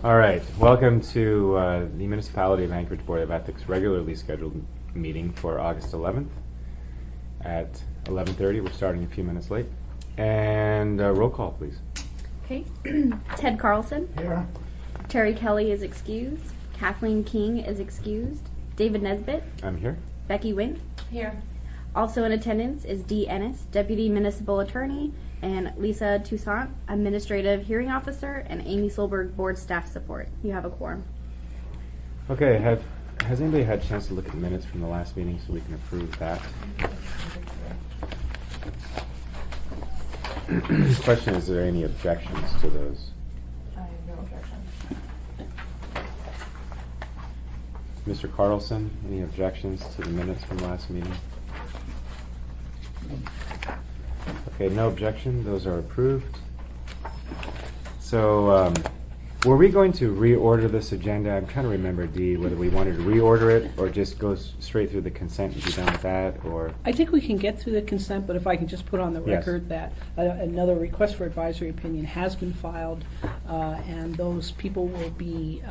All right, welcome to the Municipality of Anchorage Board of Ethics regularly scheduled meeting for August 11th at 11:30. We're starting a few minutes late. And roll call, please. Okay. Ted Carlson. Here. Terry Kelly is excused. Kathleen King is excused. David Nesbitt. I'm here. Becky Wynn. Here. Also in attendance is Dee Ennis, Deputy Municipal Attorney, and Lisa Toussaint, Administrative Hearing Officer, and Amy Solberg, Board Staff Support. You have a quorum. Okay, has anybody had a chance to look at the minutes from the last meeting so we can approve that? Question, is there any objections to those? I have no objection. Mr. Carlson, any objections to the minutes from last meeting? Okay, no objection. Those are approved. So, were we going to reorder this agenda? I'm trying to remember, Dee, whether we wanted to reorder it or just go straight through the consent and be done with that, or... I think we can get through the consent, but if I can just put on the Yes. record that another request for advisory opinion has been filed, and those people will be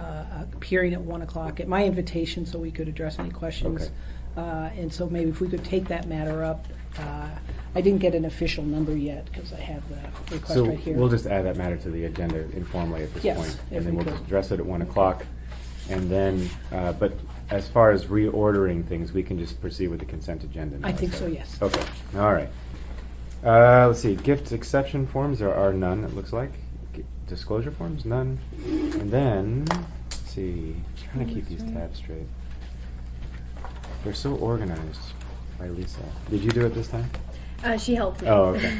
appearing at 1 o'clock at my invitation so we could address any questions. Okay. And so maybe if we could take that matter up. I didn't get an official number yet because I have the request So right here. we'll just add that matter to the agenda informally at this Yes, point. if And then we we'll could. address it at 1 o'clock. And then, but as far as reordering things, we can just proceed with the consent agenda now. I think is so, that- yes. Okay, all right. Let's see, gift exception forms, there are none, it looks like. Disclosure forms, none. And then, let's see, trying to keep these tabs straight. They're so organized by Lisa. Did you do it this time? She helped me. Oh, okay.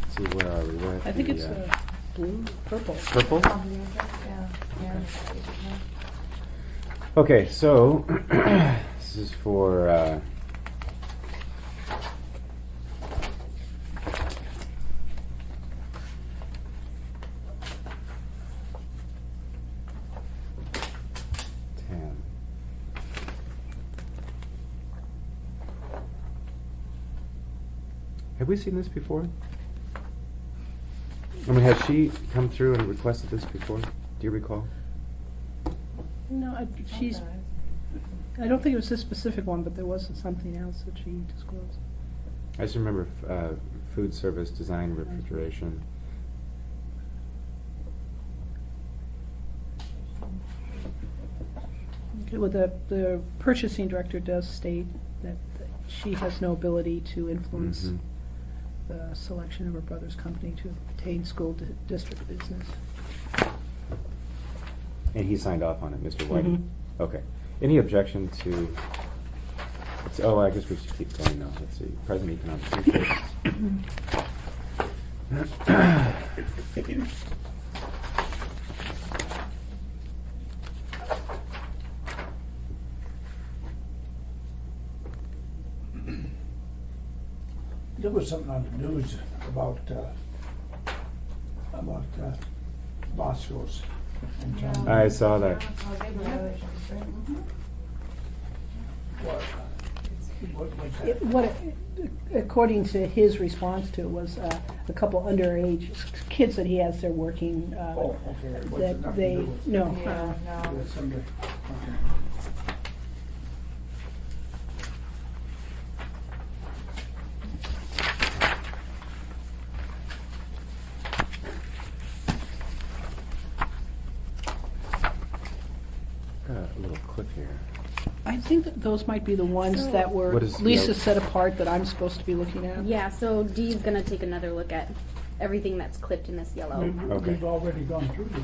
Let's see, where are we? We're at I think the, it's blue, purple. purple? Yeah. Okay, so this is for Tam. Have we seen this before? I mean, has she come through and requested this before? Do you recall? No, I don't think it was this specific one, but there was something else that she disclosed. I just remember food service, design, refrigeration. Okay, well, the purchasing director does state that she has no ability to influence Mhm. the selection of her brother's company to obtain school district business. And he signed off on it, Mr. White? Mhm. Okay. Any objection to, I guess we should keep going now. Let's see, present economic resources. There was something on the news about Bosco's in town. I saw that. What was that? According to his response to it, was a couple underage kids that he has there working. Oh, okay. What's it That nothing they, to do with- no. Yeah, no. with somebody- okay. Got a little clip here. I think that those might be the ones So- that were What is Lisa yellow? set apart that I'm supposed to be looking at. Yeah, so Dee's gonna take another look at everything that's clipped in this yellow. Okay. We've already gone through these.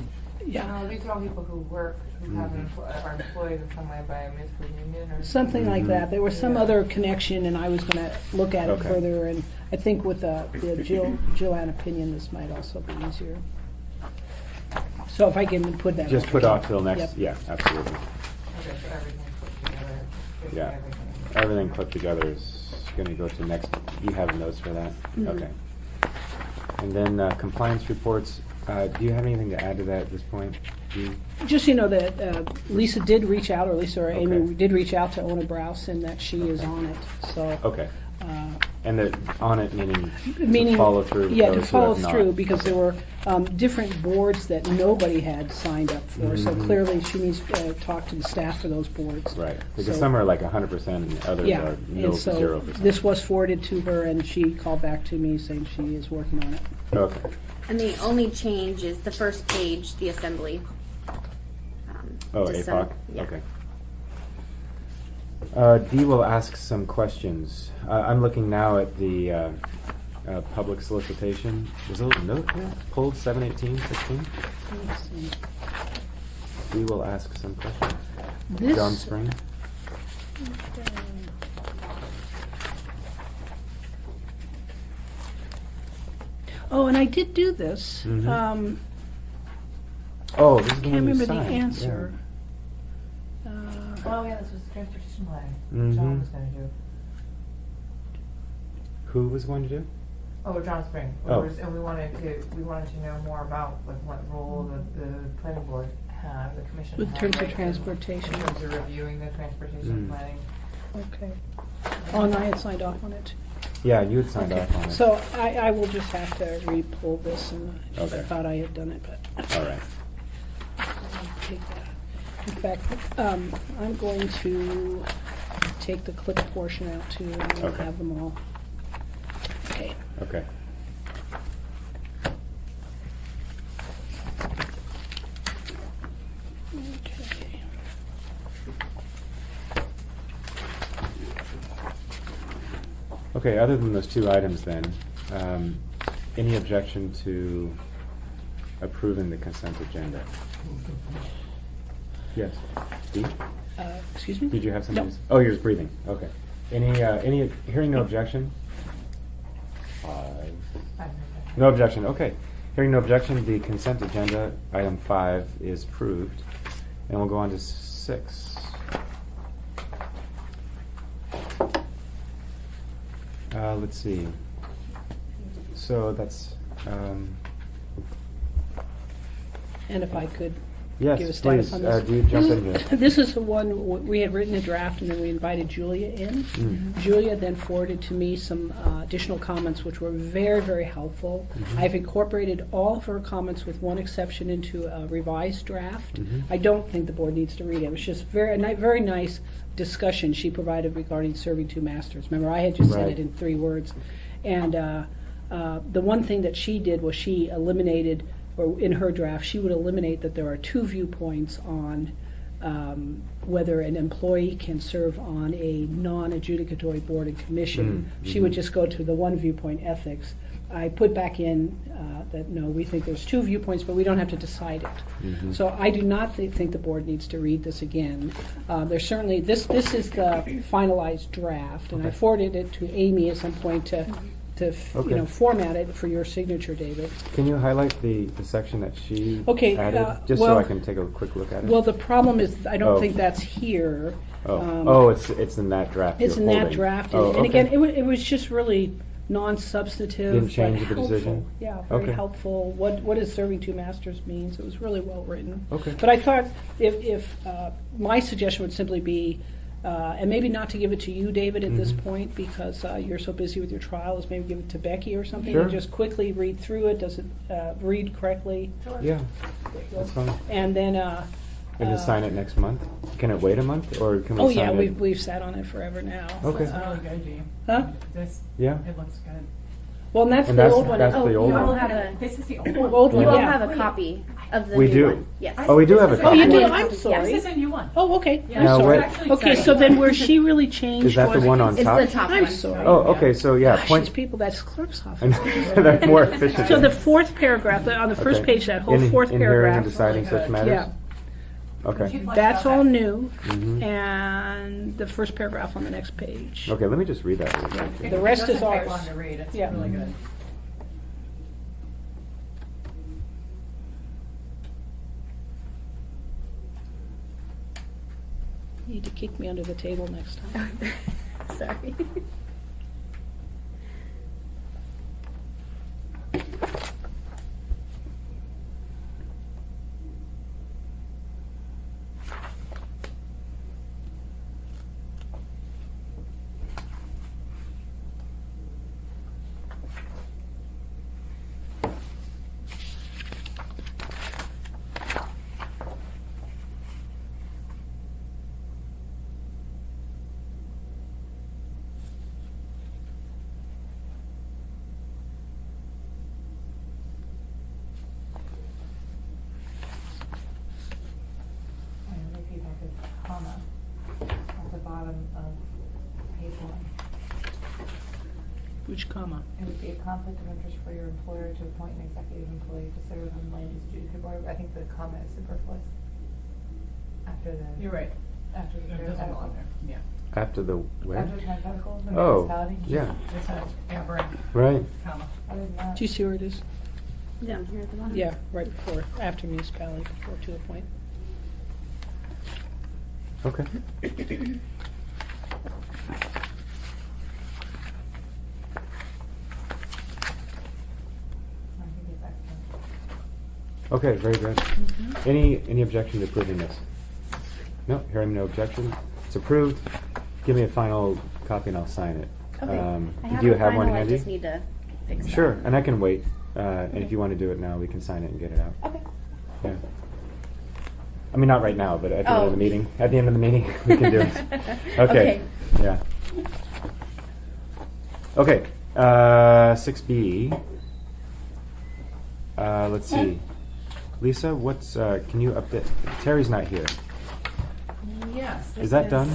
Yeah, No, these are all people who work, who have are employed in some way by a municipal union or something like Mhm. that. There was some Yeah. other connection, and I was going to look at it Okay. further. And I think with the Joanne opinion, this might also be easier. So if I can put that. Just on. put off till next, Yep. yeah, absolutely. Okay, so everything put together. gives you Yeah. everything. Everything clipped together is gonna go to next, you have notes for that? Mhm. Okay. And then compliance reports, do you have anything to add to that at this point? Do you- Just, you know, that Lisa did reach out, or Lisa or Amy Okay. did reach out to Ona Browse, and that she is on it, so. Okay. uh, And the on it meaning Meaning, to follow through. Yeah, with to those who follow have not. through, because there were different boards that nobody had signed up for, so Mhm. clearly she needs to talk to the staff for those boards. Right, because So- some are like 100% and others Yeah, are no and so 0%. this was forwarded to her, and she called back to me saying she is working on it. Okay. And the only change is the first page, the assembly. Oh, just some- APOC? yeah. Okay. D will ask some questions. I'm looking now at the public solicitation. There's a little note here, pulled 7/18/16. Let's see. D will ask some questions. This- John Spring? Oh, and I did do this. Mhm. Oh, this is I the can't one you remember the signed. answer. Oh, yeah, this was the transportation plan. Mhm. John was gonna do. Who was going to do? Oh, John Spring. Oh. And we wanted to know more about like what role the planning board had, the commission With had. terms of right, in- transportation. In terms of reviewing the transportation Mm. planning. Okay. Oh, and I had signed off on it. Yeah, you had signed Okay, off on it. so I will just have to re-pull this, and I Okay. thought I had done it, but All right. I'll take that. In fact, I'm going to take the clip portion out too, and I'll Okay. have them all. Okay. Okay. Okay. Okay, other than those two items then, any objection to approving the consent agenda? Yes. Dee? Excuse me? Did you have something? No. to s- Oh, you're just breathing. Okay. Any, hearing no objection? No objection, okay. Hearing no objection, the consent agenda, item 5, is approved. And we'll go on to 6. Let's see. So that's, And if I could give a yes, status please, on this. do you jump in here? This is the one, we had written a draft, and then we invited Julia in. Mm. Julia then forwarded to me some additional comments, which were very, very helpful. Mhm. I've incorporated all of her comments with one exception into a revised draft. Mhm. I don't think the board needs to read it. It was just very nice discussion she provided regarding serving two masters. Remember, I had just said Right. it in 3 words. And the one thing that she did was she eliminated, or in her draft, she would eliminate that there are 2 viewpoints on whether an employee can serve on a non-adjudicatory board and commission. She would mhm. just go to the one viewpoint, ethics. I put back in that, no, we think there's 2 viewpoints, but we don't have to decide it. Mhm. So I do not think the board needs to read this again. There's certainly, this is the finalized draft, and I Okay. forwarded it to Amy at some point to Okay. format it for your signature, David. Can you highlight the section that she Okay, added? Just well- so I can take a quick look at it? Well, the problem is, I don't Oh. think that's here. Oh, it's in that draft It's you're in that holding. draft, Oh, and again, okay. it was just really non-substantive. Didn't change but the decision? helpful. Yeah, very Okay. helpful. What does serving two masters means? It was really well written. Okay. But I thought if my suggestion would simply be, and maybe not to give it to you, David, at this Mhm. point, because you're so busy with your trial, is maybe give it to Becky or something, Sure. and just quickly read through it. Does it read correctly? Yeah, that's fine. And then. And just sign it next month? Can it wait a month, or can we Oh, sign yeah, it? we've sat on it forever now. Okay. It's really good, Jean. Huh? This, Yeah? it looks good. Well, and that's And the that's- old one. that's the old you all one. have a, This is the old Oh, one. old one, you all yeah. have a copy of the We new do. one. Yes. Oh, we do have a This is- Oh, you copy. do? Yeah. I'm Yes, sorry. this is a new one. Oh, okay. Yeah, I'm Now, sorry. what- actually Okay, exciting. so then where she really changed Is that the was- one on It's top? the top I'm one. sorry. Oh, okay, so yeah, Gosh, point. these people, that's clerk's And office. They're more efficient. So the fourth paragraph, on the first Okay. page, that whole In- fourth in hearing and paragraph, deciding Really such good. matters? yeah, Okay. that's all new. Mhm. And the first paragraph on the next page. Okay, let me just read that really quick. The rest It doesn't is take ours. long to read. It's Yeah. really good. You need to kick me under the table next time. Sorry. Which comma? It would be a conflict of interest for your employer to appoint an executive employee to serve on the land use adjudicative board. I think the comma is superfluous. After the. You're right. After the. It doesn't belong there, yeah. After the where? After the parenthetical, the Oh, municipality. yeah. It's a aberrant Right. comma. Other than that. Do you see where it is? Down here at the bottom. Yeah, right before, after municipality, before to appoint. Okay. I think it's excellent. Okay, very good. Mm-hmm. Any objection to approving this? No, hearing no objection. It's approved. Give me a final copy and I'll sign it. Okay. I have do you a have final, one I handy? just need to fix that. Sure, and I can wait. And if you want to do it now, we can sign it and get it out. Okay. Yeah. I mean, not right now, but at the end of Oh. the meeting. At the end of the meeting, we can do it. Okay. Yeah. Okay. 6B. Let's see. Lisa, what's? Can you update? Terry's not here. Yes. Is that done?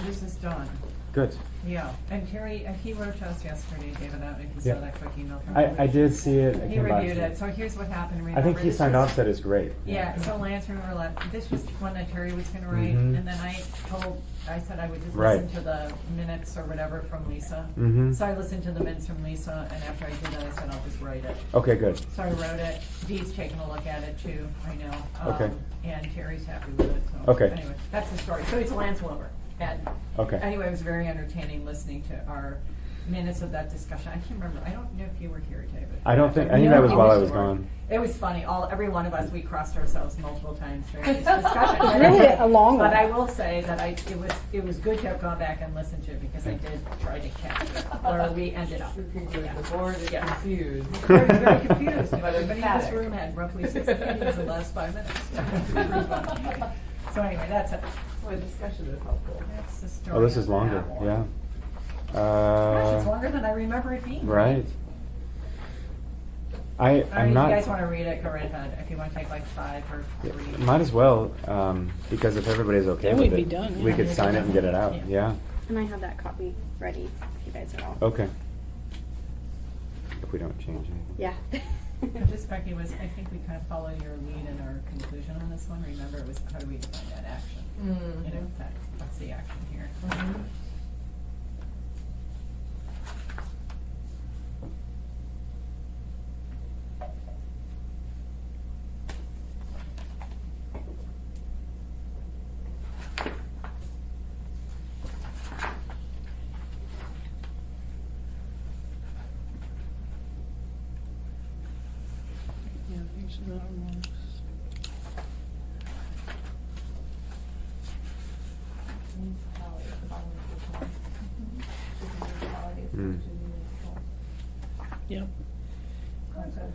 This is done, Good. yeah. And Terry, he wrote to us yesterday, David, I don't know if you Yeah. saw that quick email from I him. did see it. I He came back reviewed to it, so here's what happened, remember? I think he this signed was- off. That is great. Yeah, so Lance, remember, this was one that Terry was gonna write, Mhm. and then I said I would just Right. listen to the minutes or whatever from Lisa. Mhm. So I listened to the minutes from Lisa, and after I did that, I said, I'll just write it. Okay, good. So I wrote it, Dee's taking a look at it too, I know. Okay. And Terry's happy with it, so. Okay. Anyway, that's the story, so it's Lance Wilbur, and. Okay. Anyway, it was very entertaining listening to our minutes of that discussion. I can't remember, I don't know if you were here, David. I don't think. I think that was while I was gone. It was funny. Every one of us, we crossed ourselves multiple times during this discussion. Really a long But one. I will say that it was good to have gone back and listened to it because I did try to catch where we ended up. Yeah. The board is Yeah. confused. I was very confused. But Everybody in this emphatic. room had roughly 6 opinions in the last 5 minutes. So anyway, that's it. Well, the discussion is helpful. That's the story. Oh, this is of longer. that one. Yeah. Gosh, it's longer than I remember it being. Right. I'm If not. you guys want to read it, go right ahead. If you want to take like 5 or 3. Might as well, because if everybody's okay Then with we'd it, be done, we yeah. could sign it and get it out. Yeah. Yeah. And I have that copy ready if you guys are all. Okay. If we don't change anything. Yeah. And just Becky was, I think we kind of follow your lead in our conclusion on this one. Remember, it was how do we define that action? You know, what's the action here? Yeah, these are not wrong. Municipality at the bottom of this one. Municipality is Mm. municipal. Yep.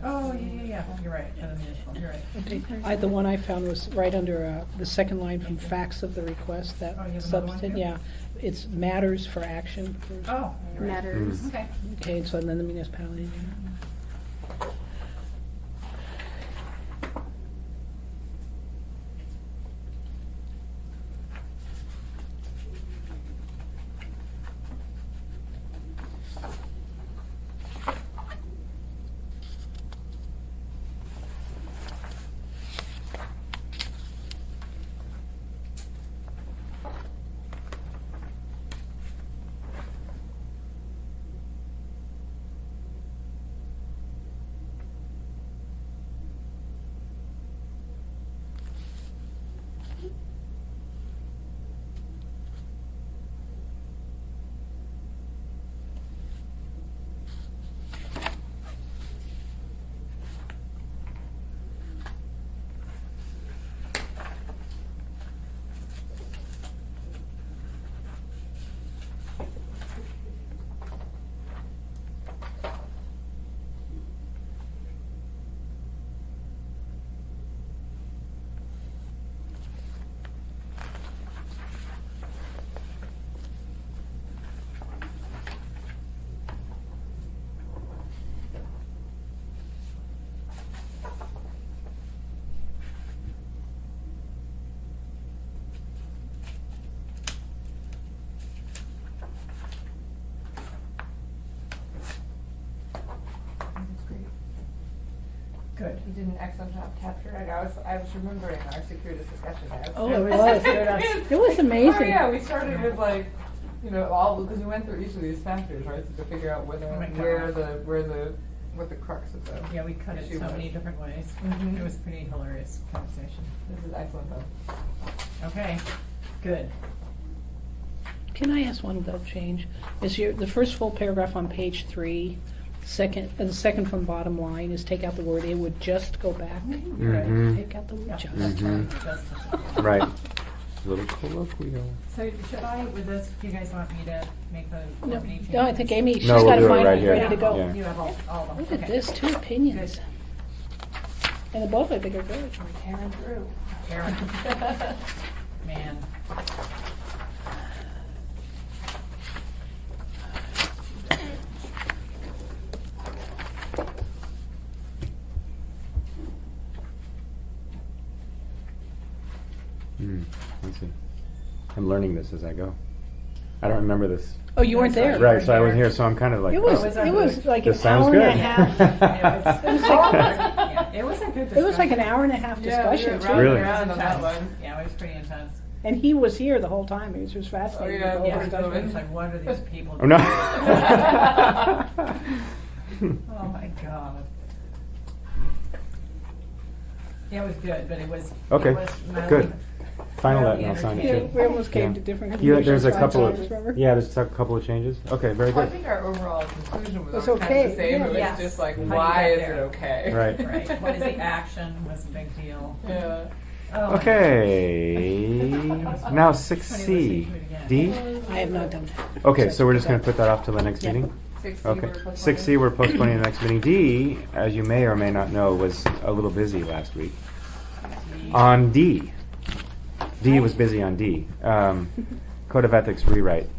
Oh, yeah. You're right. For the municipal, you're right. Okay. The one I found was right under the second line from facts of the request, that Oh, you have another one substantive, too? yeah. It's matters for action. Oh, you're right. Matters. Mm. Okay. Okay, so then the municipality. Good. You did an excellent job capturing. I was remembering our securities discussion. Oh, it was. It was amazing. Oh yeah, we started with like, you know, all because we went through each of these factors, right, to figure out whether Oh my what the crux of the. Yeah, we cut it issue so was. many different ways. Mhm. It was pretty hilarious conversation. This is excellent though. Okay, good. Can I ask one little change? Is the first full paragraph on page 3, the second from bottom line is take out the word "it would just go back." Mhm. Take out the word Yeah, "just." that's Mhm. right. Just- Right. A little colloquial. So should I, with this, do you guys want me to make the No, any changes? no, I think Amy, she's No, we'll got do to it find right it here. ready to go. Yeah. You have all of them? Look at Okay. this, 2 opinions. And the both I think are good. We're tearing through. Karen. Man. Let's see. I'm learning this as I go. I don't remember this. Oh, you weren't there? Right, so I wasn't here, so I'm kind of like, It was, was oh, it was like an this sounds hour good. and a half. It was a good discussion. It was like an hour and a half discussion, Yeah, too. Really? around on that one. Yeah, it was pretty intense. And he was here the whole time. It was just fascinating. Oh, yeah, The whole Yeah, we're discussion. it was like, what are these people Oh, doing? no. Oh, my God. Yeah, it was good, but it was. Okay, it was mildly- good. Final that and mildly I'll sign it Yeah, too. we almost came Yeah. to different Yeah, conclusions. there's a 5 couple times, of, remember? yeah, there's a couple of changes. Okay, very Well, I good. think our overall conclusion was It's always kind okay, of the same. yeah. It was Yes. just like, How do you why get is there? it okay? Right. Right, what is the action, was a big deal. Yeah. Oh, my Okay, now 6C. D? I have not done that. Okay, so we're just going to put that off till the next Yeah. meeting? 6C Okay. we're postponing. 6C, we're postponing the next meeting. D, as you may or may not know, was a little busy last week. On D. D was busy on D. Code of Ethics rewrite.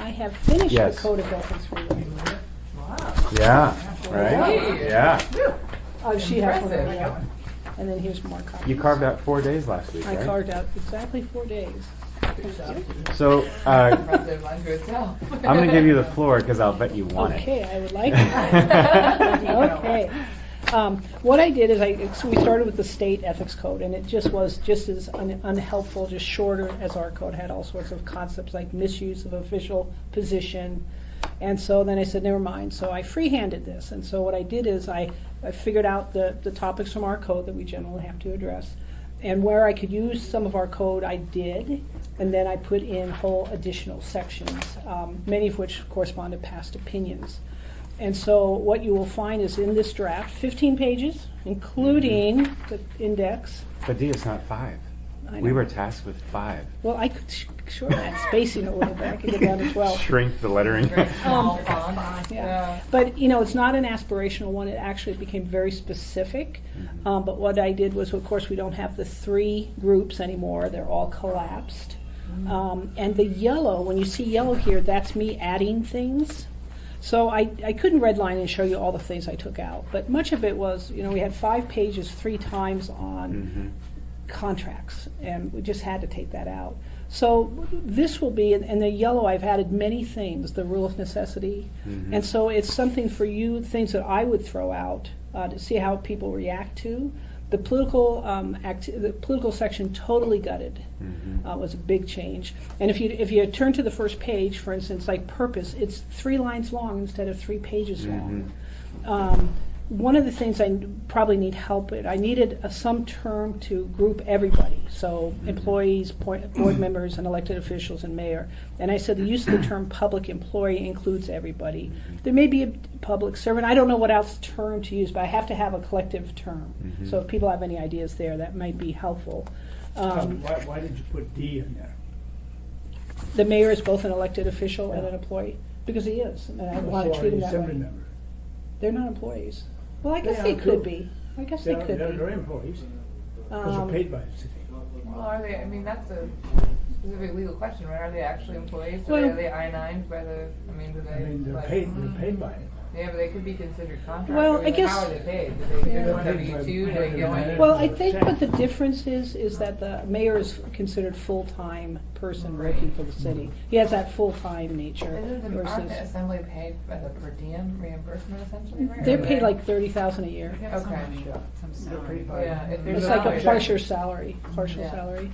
I have finished the Yes. Code of Ethics rewrite. Wow. Yeah, right? Hey. Yeah. Oh, she has one. Impressive. Yeah. And then here's more copies. You carved out 4 days last week, I right? carved out exactly 4 days. So, Impressive unto itself. I'm going to give you the floor because I'll bet you want it. Okay, I would like it. Okay. What I did is so we started with the state ethics code, and it just was just as unhelpful, just shorter, as our code had all sorts of concepts like misuse of official position. And so then I said, never mind. So I freehanded this. And so what I did is I figured out the topics from our code that we generally have to address. And where I could use some of our code, I did. And then I put in whole additional sections, many of which correspond to past opinions. And so what you will find is in this draft, 15 pages, including the index. But D, it's not 5. I We know. were tasked with 5. Well, I could shorten that spacing a little bit. I could get down to 12. Shrink the lettering. Very small font. Yeah. But, it's not an aspirational one. It actually became very specific. But what I did was, of course, we don't have the 3 groups anymore. They're all collapsed. And the yellow, when you see yellow here, that's me adding things. So I couldn't redline and show you all the things I took out. But much of it was, we had 5 pages 3 times on contracts, and we just had to take that out. So this will be, in the yellow I've added many things, the rule of necessity. And so it's something for you, things that I would throw out to see how people react to. The political the political section totally gutted was a big change. And if you turn to the first page, for instance, like purpose, it's 3 lines long instead of 3 pages long. One of the things I probably need help with, I needed some term to group everybody, so employees, board members, and elected officials, and mayor. And I said the use of the term public employee includes everybody. There may be a public servant. I don't know what else term to use, but I have to have a collective term. So if people have any ideas there, that might be helpful. Why did you put D in there? The mayor is both an elected official and an employee, because he is, and I want to So treat him are that assembly way. members? They're not employees. Well, I guess They they are could too. be. I guess they could They're be. employees, because they're paid by the city. Well, are they, I mean, that's a specific legal question, right? Are they actually employees? Well- Are they I-9'd by the, do they? I mean, they're like- paid by it. Yeah, but they could be considered contractors. Well, I Like, guess- How are they paid? Do they Yeah. get one W-2? Do they get one? Well, I think what the difference is that the mayor is considered full-time person working for the city. He has that full-time nature Aren't the versus, assembly paid by the per diem reimbursement essentially, right? they're Or paid they- like $30,000 a year. They have some Okay. money, Yeah. some They're salary. paid by- Yeah, if there's It's a like a salary. partial salary, partial Yeah. salary.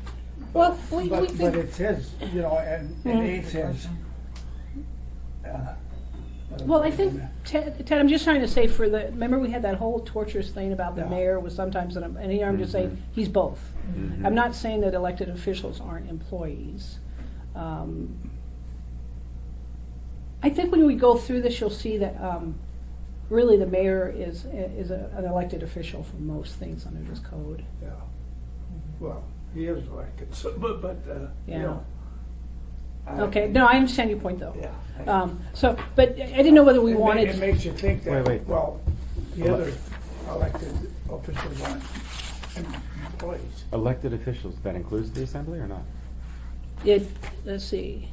Well, we But think, it says, you know, and it says. well, I think, Ted, I'm just trying to say for the, remember we had that whole torturous thing about the Yeah. mayor was sometimes, and here I'm just saying, he's both. Mhm. I'm not saying that elected officials aren't employees. I think when we go through this, you'll see that really the mayor is an elected official for most things under this code. Yeah. Well, he is elected, so, but, you Yeah. know. I- Okay, no, I understand your point though. Yeah. So, but I didn't know whether we It ma- wanted. It makes you think that, Wait. well, the Ele- other elected officials aren't employees. Elected officials, that includes the assembly or not? Let's see.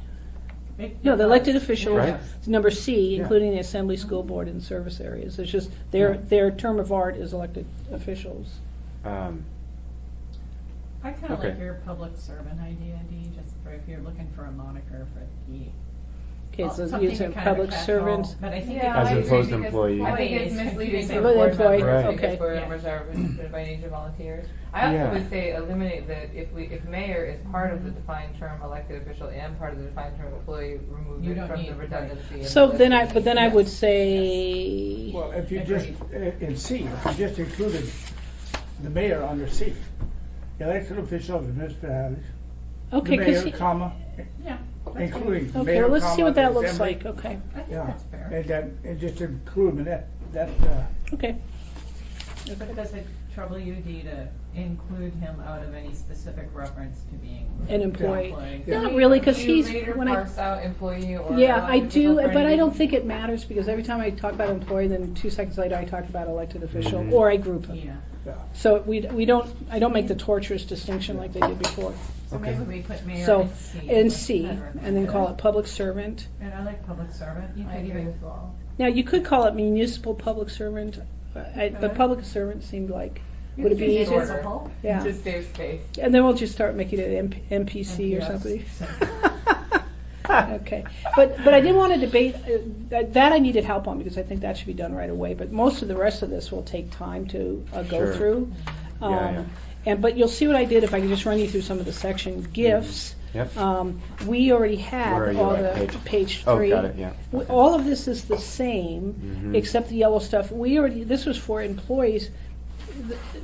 It- No, it the elected does. officials, Right. number C, Yeah. including the assembly, school board, and service areas. It's just, their term of art is elected officials. I kind of like Okay. your public servant idea, Dee, just for if you're looking for a moniker for the. Okay, so something use a kind of public catch-all, servant. But I think. Yeah, As I opposed agree, to because employee. I think it's Employees misleading confusing. for Employee, board employee, members Right. because okay. board Yeah. members are by nature volunteers. I also Yeah. would say eliminate that if mayor is part of the defined term elected official and part of the defined term employee, remove You it don't from need- the redundancy. and So the then listing. but then I would Yes. say, Well, if you just, in C, if you just included the mayor under C, elected officials of municipalities, the okay, mayor, because, comma, Yeah. including the okay, mayor, well, let's see comma, what that the looks assembly. like, okay, I think Yeah, that's fair. and then, and just include them in that, okay. But does it trouble you, Dee, to include him out of any specific reference to being An employee. employee? Not really, because Do you he's, later when I, parse out employee or yeah, I elected do, official for but any I don't reason? think it matters, because every time I talk about employee, then 2 seconds later I talk about elected official, Mhm. or I group them. Yeah. yeah. So we don't, I don't make the torturous distinction like they did before. So Okay. maybe we put mayor So, in C. in C, I'd and then recommend call it public servant. And I like public servant. You I could agree even. as well. Now, you could call it municipal public servant, but Okay. public servant seemed like, You would it could be say easier? shorter. Yeah. Just save space. And then we'll just start making it MPC or MPS. something. Okay, but I did want to debate, that I needed help on, because I think that should be done right away, but most of the rest of this will take time to go Sure. through. Yeah. But you'll see what I did, if I can just run you through some of the section gifts. Yep. We already Where are had you all at? the, page Oh, 3. got it, yeah. All of this is the same, Mhm. except the yellow stuff. This was for employees.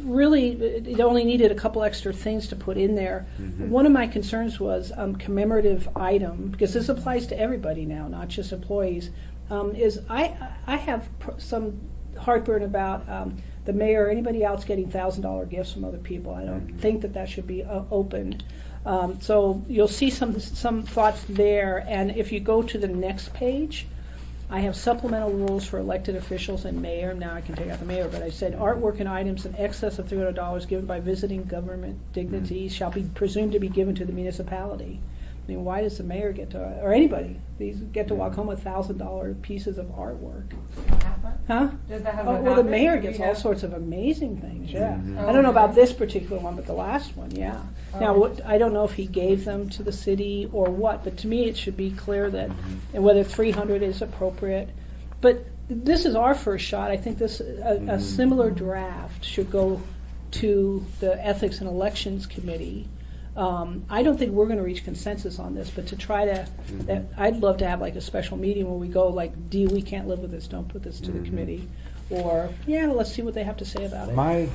Really, it only needed a couple extra things to put in there. Mhm. One of my concerns was commemorative item, because this applies to everybody now, not just employees, is I have some heartburn about the mayor or anybody else getting $1,000 gifts from other people. I don't Mhm. think that should be open. So you'll see some thoughts there, and if you go to the next page, I have supplemental rules for elected officials and mayor. Now I can take out the mayor, but I said artwork and items in excess of $300 given by visiting government dignitaries shall be presumed to be given to the municipality. I mean, why does the mayor get to, or anybody, these get to walk home with $1,000 pieces of artwork? Huh? Does that have Oh, a well, the habit? mayor Do we gets all have- sorts of amazing things, yeah. Mhm. I don't know about Okay. this particular one, but the last one, yeah. Now, Oh. I don't know if he gave them to the city or what, but to me, it should be clear that, Mhm. and whether 300 is appropriate. But this is our first shot. I think a Mhm. similar draft should go to the Ethics and Elections Committee. I don't think we're gonna reach consensus on this, but to try to, Mhm. I'd love to have like a special meeting where we go like, D, we can't live with this, don't put this to the Mhm. committee. Or, yeah, let's see what they have to say about it.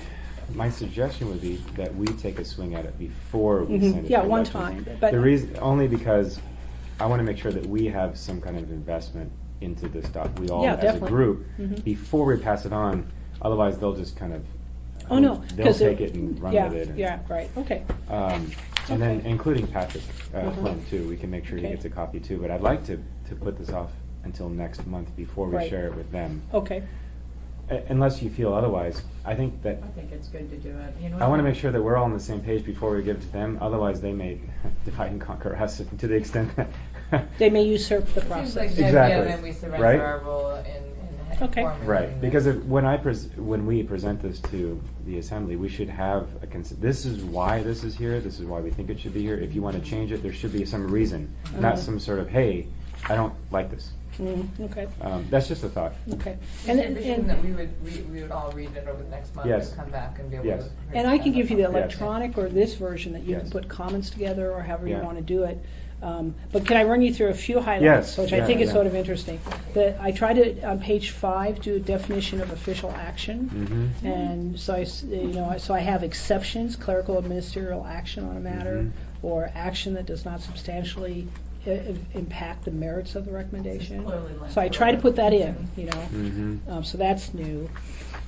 My suggestion would be that we take a swing at it before we Mhm. send it Yeah, to one elections. time, but- The reason, only because I want to make sure that we have some kind of investment into this stuff. We all, Yeah, as a definitely. group, Mhm. before we pass it on. Otherwise, they'll just kind of. Oh, no. They'll 'cause take it and run yeah, with it. and- Yeah, right, okay. And then including Patrick Mhm. Flynn too, we can make sure he Okay. gets a copy too. But I'd like to put this off until next month before we Right. share it with them. Okay, Unless you feel otherwise, I think that I think it's good to do it. You know, I want to make sure that we're all on the same page before we give it to them. Otherwise, they may divide and conquer us to the extent that they may usurp the Seems like process. then, Exactly. yeah, then we surrender Right? our role in Okay. formulating Right, it. because when we present this to the assembly, we should have this is why this is here, this is why we think it should be here. If you want to change it, there should be some reason, not some sort of, hey, I don't like this. Okay, That's just a thought. okay. Is And, it envisioned and, that we would all read it over the next month Yes. and come back and be able Yes. to. and I can give you the Yes. electronic or this version that you can Yes. put comments together or however you Yeah. want to do it. But can I run you through a few highlights, Yes, which I yeah, think is yeah. sort of interesting? That I tried to, on page 5, do a definition of official action. Mm-hmm. And so so I have exceptions, clerical or ministerial action on a matter, Mhm. or action that does not substantially impact the merits of the recommendation. clearly linked So I to try to it. put that in, Mm-hmm. so that's new.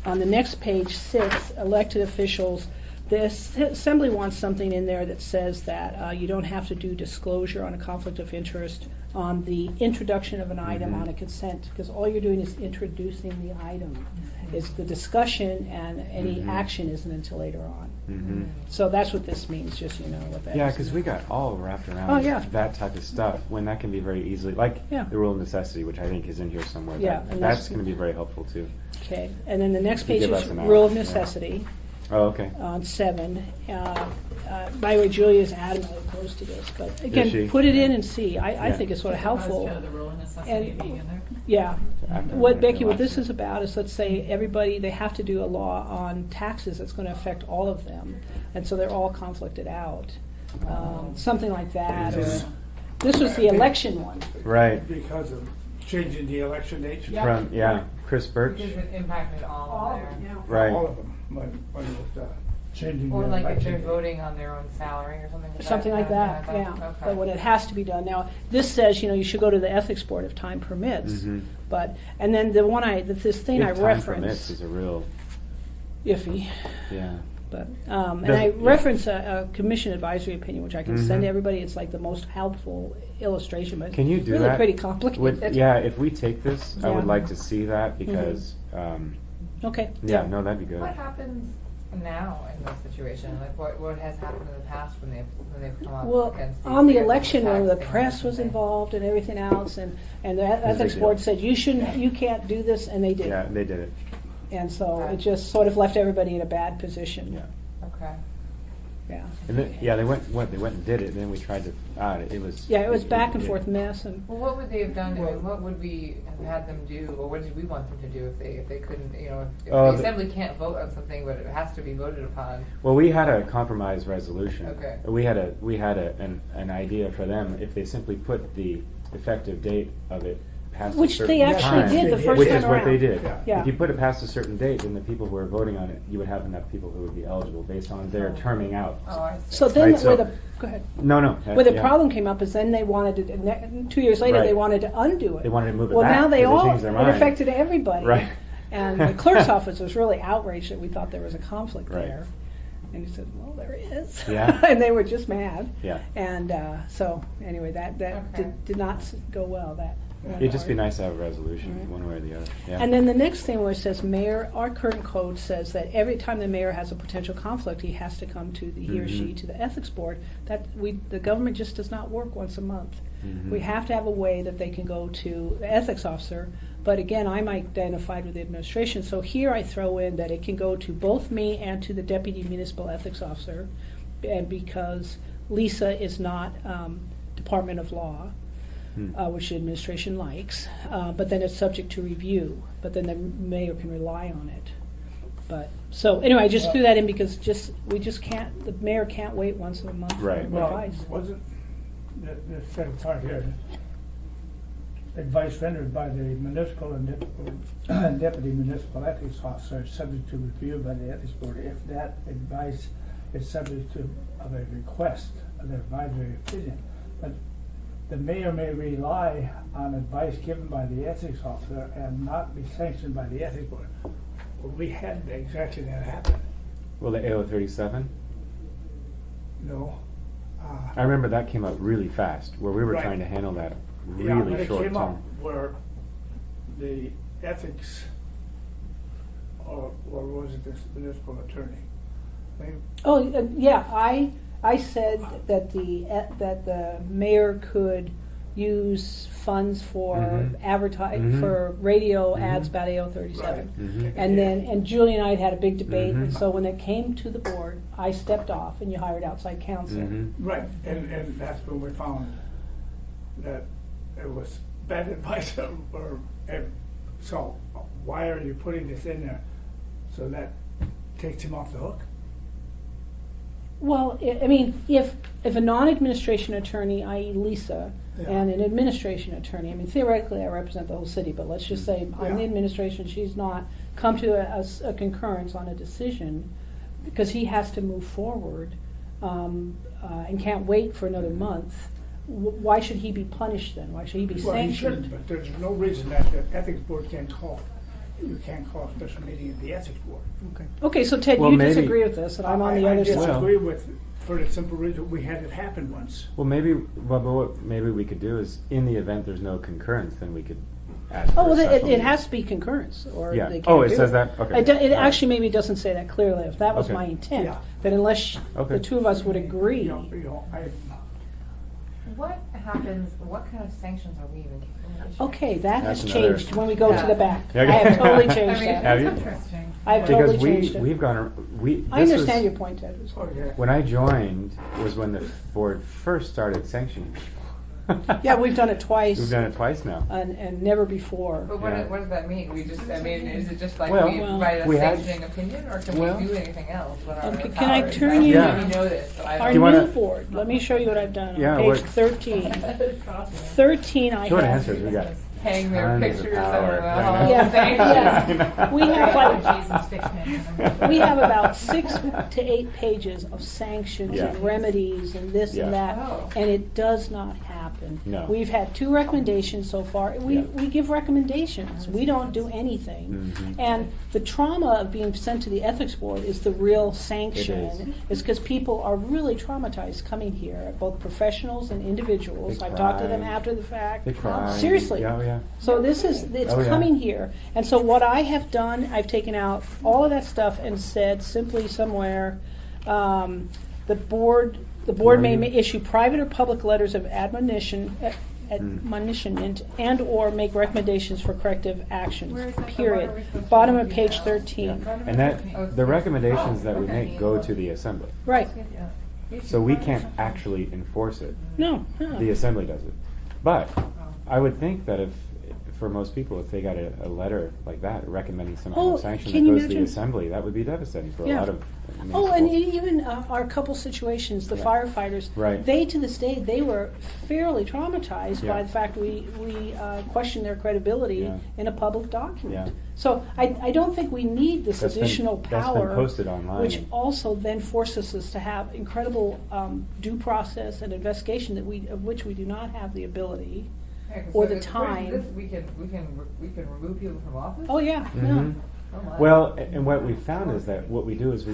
On the next page, 6, elected officials. The Assembly wants something in there that says that you don't have to do disclosure on a conflict of interest on the introduction of an item Mhm. on a consent, because all you're doing is introducing the item. It's the discussion, and any Mhm. action isn't until later on. Mm-hmm. So that's what this means, just so you know what that is. Yeah, because we got all wrapped around Oh, yeah. that type of stuff when that can be very easily, like Yeah. the rule of necessity, which I think is in here somewhere. Yeah, That- and that's that's- going to be very helpful too. Okay, and then the next You page give is us an rule of hour, yeah. necessity. Oh, okay. On 7. By the way, Julia's adamantly opposed to this, but she? again, put it in and see. I Yeah. think it's sort of As opposed helpful. to the rule of necessity And- being in there. Yeah. After What, the Becky, what this election. is about is, let's say, everybody, they have to do a law on taxes that's going to affect all of them, and so they're all conflicted out. Something like that, or, this was the election one. Right. Because of changing the election dates. From Chris Birch. Because it impacted all of their. Right. All of them, when it was changing the Or like if election they're date. voting on their own salary or something. Something like that, kind of yeah. thing? But when Okay. it has to be done. Now, this says, you should go to the ethics board if time permits. Mhm. But, and then the one this thing I If time permits reference, is a real, iffy. yeah. But, and Does- I yeah. reference a commission advisory opinion, which I can send Mhm. to everybody. It's like the most helpful illustration, but Can you do really that? pretty complicated. Yeah, if we take this, I would Yeah. Mm-hmm. like to see that because, Okay. yeah, no, that'd be good. What happens now in this situation? Like what has happened in the past when they've come up Well, against these on the bigger election, tax the things press and was things? involved and everything else, and the a ethics big board deal. said, you can't do this, and they did. Yeah, they did it. And so Okay. it just sort of left everybody in a bad position. Yeah. Okay. Yeah. And then, yeah, they went and did it, and then we tried to, it was. Yeah, it was back and forth mess, and Well, what would they have done? I mean, what would we have had them do, or what did we want them to do if they couldn't? If Oh, the the- assembly can't vote on something, but it has to be voted upon. Well, we had a compromise resolution. Okay. We had an idea for them, if they simply put the effective date of it past a which certain they actually time, did the first which time is what they around. did. Yeah. If you put it past a certain date, then the people who are voting on it, you would have enough people who would be eligible based on their terming out. Oh, I see. So then, Right, so- where the go ahead. No. Where the yeah. problem came up is then they wanted to. 2 years later, Right. they wanted to undo it. They wanted to move it well, back, now they but they all changed their it mind. affected everybody. Right. And the clerk's office was really outraged that we thought there was a conflict Right. there. And he said, "Well, there is." Yeah. And they were just mad. Yeah. And so anyway, that Okay. did not go well. That. It'd just be nice to have a resolution, Right. one way or the other. Yeah. And then the next thing where it says mayor, our current code says that every time the mayor has a potential conflict, he has to come to he or she Mhm. to the ethics board. The government just does not work once a month. Mhm. We have to have a way that they can go to the ethics officer. But again, I'm identified with the administration, so here I throw in that it can go to both me and to the deputy municipal ethics officer, and because Lisa is not Department of Law, Hmm. which the administration likes, but then it's subject to review, but then the mayor can rely on it. But, so, anyway, I just threw that in because we just can't, the mayor can't wait once a month for Right. Well, advice. wasn't the second part here, advice rendered by the municipal and deputy municipal ethics officer is subject to review by the ethics board if that advice is subject to of a request of the advisory opinion. But the mayor may rely on advice given by the ethics officer and not be sanctioned by the ethics board. Well, we had exactly that happen. Well, the AO 37, No. I remember that came up really fast, where we were Right. trying to handle that Yeah, when really it short came up time. where the ethics, or was it this municipal attorney? They- Oh, yeah, I said that the mayor could use funds for Mhm. for radio Mhm. ads about AO 37. Mhm. And Julie and I had a big debate, and Mhm. so when it came to the board, I stepped off and you hired outside counsel. Mhm. Right, and that's when we found that it was bad advice, so why are you putting this in there? So that takes him off the hook? Well, I mean, if a non-administration attorney, i.e. Lisa, Yeah. and an administration attorney, I mean, theoretically I represent the whole city, but let's just say I'm the Yeah. administration, she's not, come to a concurrence on a decision, because he has to move forward, and can't wait for another month, why should he be punished then? Why should he be Well, he sanctioned? shouldn't, but there's no reason that the ethics board can't call, you can't call a special meeting of the ethics board. Okay, so Ted, Well, you maybe- disagree with this, and I'm on the I other side. disagree with, for the simple reason, we had it happen once. Well, maybe, but what maybe we could do is, in the event there's no concurrence, then we could ask for Oh, a well, special it has meeting. to be concurrence, or Yeah. they can't Oh, it do says that? Okay. It All right. actually maybe doesn't say that clearly. If that was Okay. my intent, Yeah. that unless Okay. the two of us would agree. You know, What happens, what kind of sanctions are we even issuing? Okay, that That's has another- changed when we go to Yeah. the back. Yeah, I have okay. totally I changed mean, that. Have you? It's interesting. I have Because totally changed it. we've gone, I this understand was- your point, Ted. okay. When I joined was when the board first started sanctioning people. Yeah, we've done it twice. We've done it twice now. And never before. But Yeah. what does that mean? We just, I mean, is it just like Well, we write a we had- sanctioning opinion, or can Well- we do anything else? What are our Okay, can I powers? turn you- Yeah. You know this, so I Our don't. Do you new wanna- board, let me show you what I've done. Yeah, On page what- 13. 13 I Short have. answers, we got. Hang their tons of pictures power. on the I wall. know. Yeah, yes. I know. We have like- Jesus stick pin. We have about 6 to 8 pages of sanctions Yeah. and remedies and this Yeah. and that, Oh. and it does not happen. No. We've had 2 recommendations so far. We Yeah. give recommendations. We don't do anything. Mhm. And the trauma of being sent to the ethics board is the real It sanction. It's because people are really traumatized coming here, both professionals and individuals. They I've talked to them cry. after the fact. They cry. Seriously. Yeah, oh, yeah. So it's Oh, yeah. coming here. And so what I have done, I've taken out all of that stuff and said simply somewhere, the board may Right. issue private or public letters of admonition, admonishment, and or make recommendations for corrective actions, Where is that? period. What are we supposed to Bottom do? of page Yeah. 13. And that, the recommendations that we Okay. make go to the assembly. Right. So we can't actually enforce it. No. The assembly does it. But I would think that if, for most people, if they got a letter like that recommending some kind Oh, of sanction can that you goes to the imagine? assembly, that would be devastating for a Yeah. lot of Oh, and municipal- even our couple situations, the Yeah. firefighters, Right. they to this day, they were fairly traumatized by Yeah. the fact we questioned their credibility Yeah. in a public document. Yeah. So I don't think we need this That's been- additional that's been power. posted online. Which also then forces us to have incredible due process and investigation of which we do not have the ability. Okay, or so the according to time. this, we can remove people from office? Oh, yeah, yeah. Mhm. Oh, my. Well, and what we found is that what we do is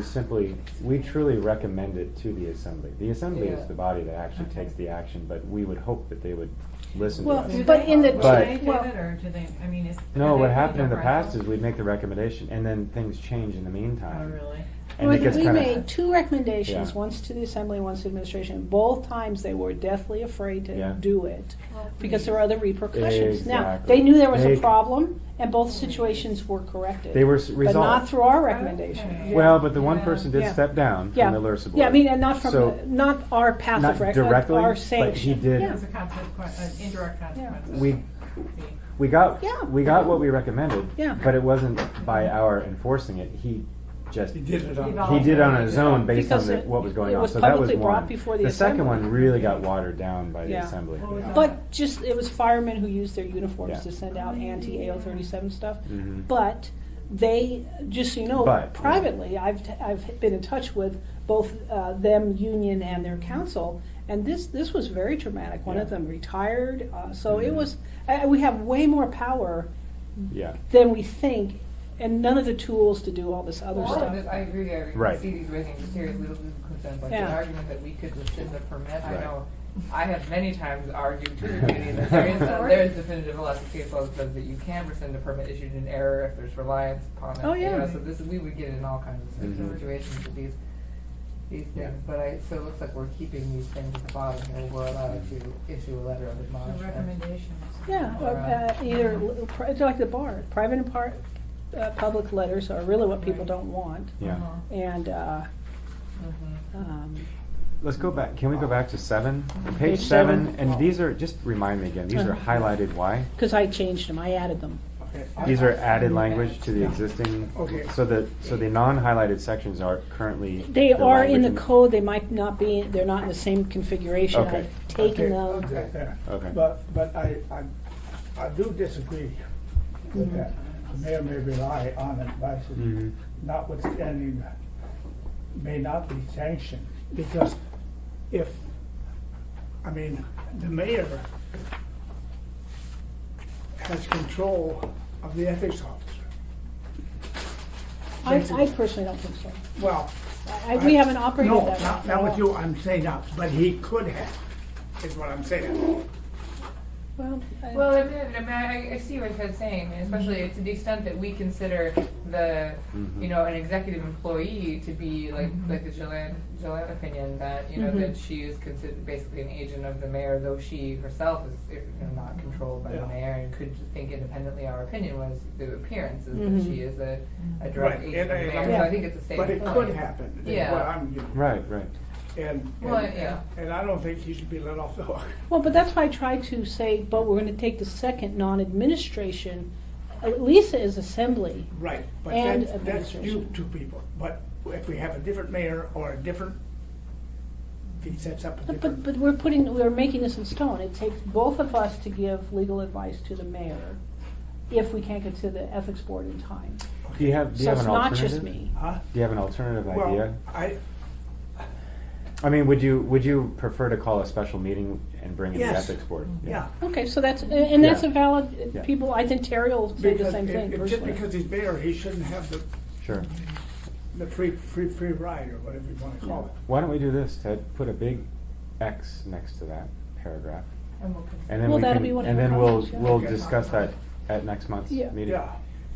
we truly recommend it to the assembly. The assembly Yeah. is the body that actually Okay. takes the action, but we would hope that they would listen Well, to Do us. but they- in the do But- they do well- it, or do they, I mean, is. No, are what they happened in the different? past is we'd make the recommendation and then things change in the meantime. Oh, really? And it gets We kind made 2 recommendations, Yeah. once to the assembly, once to administration. Both times they were deathly afraid to Yeah. do it because there were other repercussions. Now, Exactly. they knew there was a They- problem, and both situations were corrected. They were But not resolved. through our recommendation. Okay. Yeah. Well, but the one Yeah. person did Yeah. step down Yeah. from the LURSA board. Yeah, I mean, and not from, So- not our path Not of rec, directly, our but he sanction. did- Yeah. It's a consequence, an indirect consequence. We got Yeah. we got what we recommended, Yeah. but it wasn't by our enforcing it. He just He did it on. he did it on his own based Because on it- what was going it on. was So that was publicly brought one. before the second assembly. one really got watered down by the Yeah. assembly. What was that? But just, it was firemen who used their uniforms Yeah. to send out anti-AO-37 stuff. Mhm. But they, just so you know, But, yeah. privately, I've been in touch with both them, union, and their council, and this was very dramatic. One of Yeah. them retired, so it Mhm. was, we have way more power Yeah. than we think, and none of the tools to do all this other Well, stuff. I agree, I Right. see these raising serious legal concerns, like the Yeah. argument that we could rescind the permit, I Right. know, I have many times argued to the committee that there is definitive elected case law that says that you can rescind a permit issued in error if there's reliance upon it. Oh, You yeah. know, so we would get in all kinds of Mhm. situations with these. these things, but so it looks like we're keeping these things at the bottom here. We're allowed to issue a letter of The admonishment. recommendations. Yeah, Or, it's like the bar, private and public letters are really what people Right. don't want. Yeah. Uh-huh. And, Mhm. Let's go back, can we go back to 7? Page Page 7, seven. and these are, just remind me again, these are highlighted, why? because I changed them, I added them. Okay. These are added language to the Yeah. existing, Okay. so the non-highlighted sections are currently. They are in the language code, they might not be, they're not in the same configuration. Okay. I've taken them. Okay, there. Okay. But I do disagree with that. The mayor may rely on advice, Mhm. notwithstanding, may not be sanctioned, because if, I mean, the mayor has control of the ethics officer. I personally don't think so. Well. We haven't operated No, that way. not with you, I'm saying not, but he could have, is what I'm saying. Well, Well, I see what Ted's saying, and especially to the extent that we consider the, Mhm. an executive employee to be like the Gillian opinion that, that she is considered basically an agent of the mayor, though she herself is, not controlled by the Yeah. mayor and could think independently. Our opinion was the appearance is that Mhm. she is a direct Right, agent of the and- mayor, and- so I think it's the same But it point. could happen, is Yeah. what I'm getting. Right, right. Well, yeah. And I don't think he should be let off the hook. well, but that's why I tried to say, but we're gonna take the second non-administration. Lisa is assembly. Right, but And that's you administration. two people. But if we have a different mayor or a different, if he sets up a different. But we're making this in stone. It takes both of us to give legal advice to the mayor if we can't get to the ethics board in time. Do you have So an it's not alternative? just me. Huh? Do you have an alternative idea? Well, I mean, would you prefer to call a special meeting and bring in the Yes. ethics board? yeah. Okay, so that's a valid, Yeah. people, I think Terry will say the Because same thing just personally. because he's mayor, he shouldn't have Sure. the free ride or whatever you want to call it. Why don't we do this, Ted? Put a big X next to that paragraph. And we'll consider. And then Well, we that'll can, be one of and the then we'll, comments, yeah. we'll Okay. discuss that at next month's Yeah. meeting. Yeah.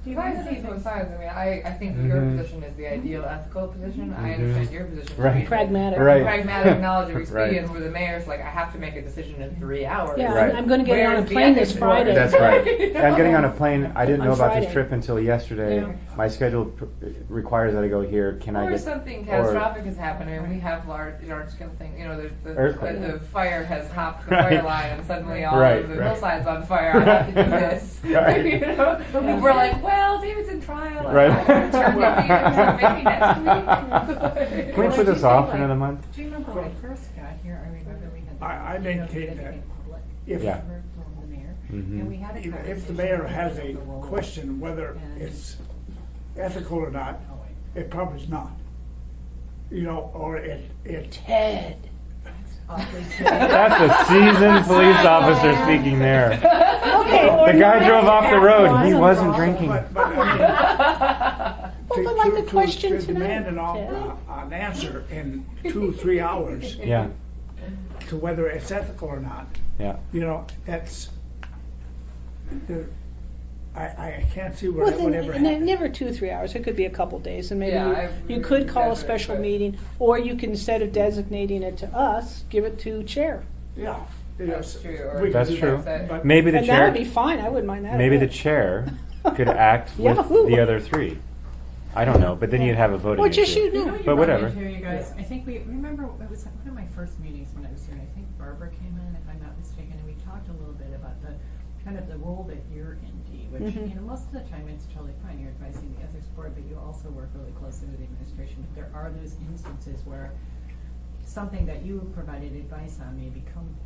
You guys see both sides. I mean, I think your Mhm. position is the ideal ethical position. I Mhm. understand your position. to Right. be Pragmatic. Right. Pragmatic knowledge of expedience, Right. where the mayor's like, I have to make a decision in 3 hours. Yeah, Right. I'm gonna get on a Where's the plane this ethics board? Friday. That's right. I'm getting on a plane. I didn't On know about this Friday. trip until yesterday. Yeah. My schedule requires that I go here. Can I Or get? something or- catastrophic has happened, or we have large scale thing. The Earthquake. the fire has hopped the Right. fire line, and suddenly all Right, of the right. hillside's on fire. I have to do this. Right. But people are like, well, David's in trial. Right. Maybe next week. Can we put this off for another month? Do you remember when I first got here, I remember we had. the, I you know, maintain the that public if- Yeah. heard from the mayor, Mhm. and we had a If the conversation mayor has a about the role question whether and- it's ethical or not, it probably is not. Or it. Ted. That's a seasoned police officer speaking there. Okay. The guy drove off the road. He Line wasn't of- drinking. But I mean. Well, but like the question to demand tonight, an answer in 2-3 hours Yeah, to whether it's ethical or not, yeah. that's, I can't see where Well, that would ever then, happen. never 2 or 3 hours. It could be a couple days, and maybe Yeah, you could call a definitely special could. meeting, or you can, instead of designating it to us, give it to chair. Yeah. That's true. Or We could That's do true. that, but- Maybe the And that chair. would be fine. I wouldn't mind that. a Maybe the bit. chair could act with Yahoo! the other three. I don't know, but then you'd have a voting Or just issue. you You know, know. you But run whatever. into, you guys, I think we remember it was one of my first meetings when I was here, and I think Barbara came in, if I'm not mistaken, and we talked a little bit about the kind of the role that you're in, Dee, which Mhm. most of the time it's totally fine. You're advising the ethics board, but you also work really closely with the administration. But there are those instances where something that you provided advice on may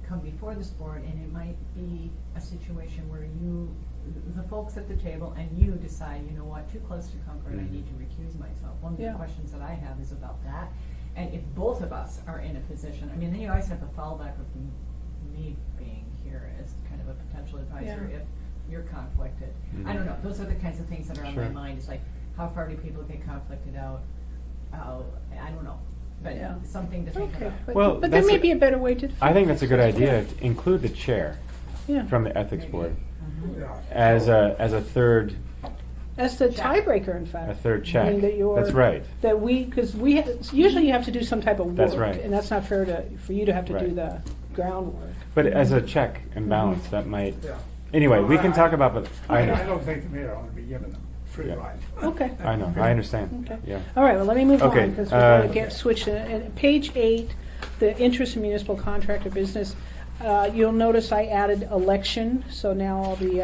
come before this board, and it might be a situation where the folks at the table and you decide, you know what, too close to comfort, I Mhm. need to recuse myself. One of the Yeah. questions that I have is about that. And if both of us are in a position, I mean, then you always have the fallback of me being here as kind of a potential advisor Yeah. if you're conflicted. I don't know, those are the kinds of things that are on my Sure. mind. It's like, how far do people get conflicted out? I don't know, but Yeah. something to think Okay, about. Well, but there that's may a- be a better way to. I think that's a good idea. To include the chair Yeah. from the ethics Maybe. board Yeah. as a third As the Check. tiebreaker, in fact. A third I check. mean, that you're- That's right. That because usually you have to do some type of work. That's right. And that's not fair for you to have to do Right. the groundwork. But as a check and balance, that might, Yeah. anyway, we can talk about, but I I, don't think the mayor ought to be giving them free Yeah. ride. Okay. I know, I understand, Okay. yeah. All right, well, let me move Okay, on, because we're going to get switched. Page 8, the interest in municipal contractor business. You'll notice I added election, so now all the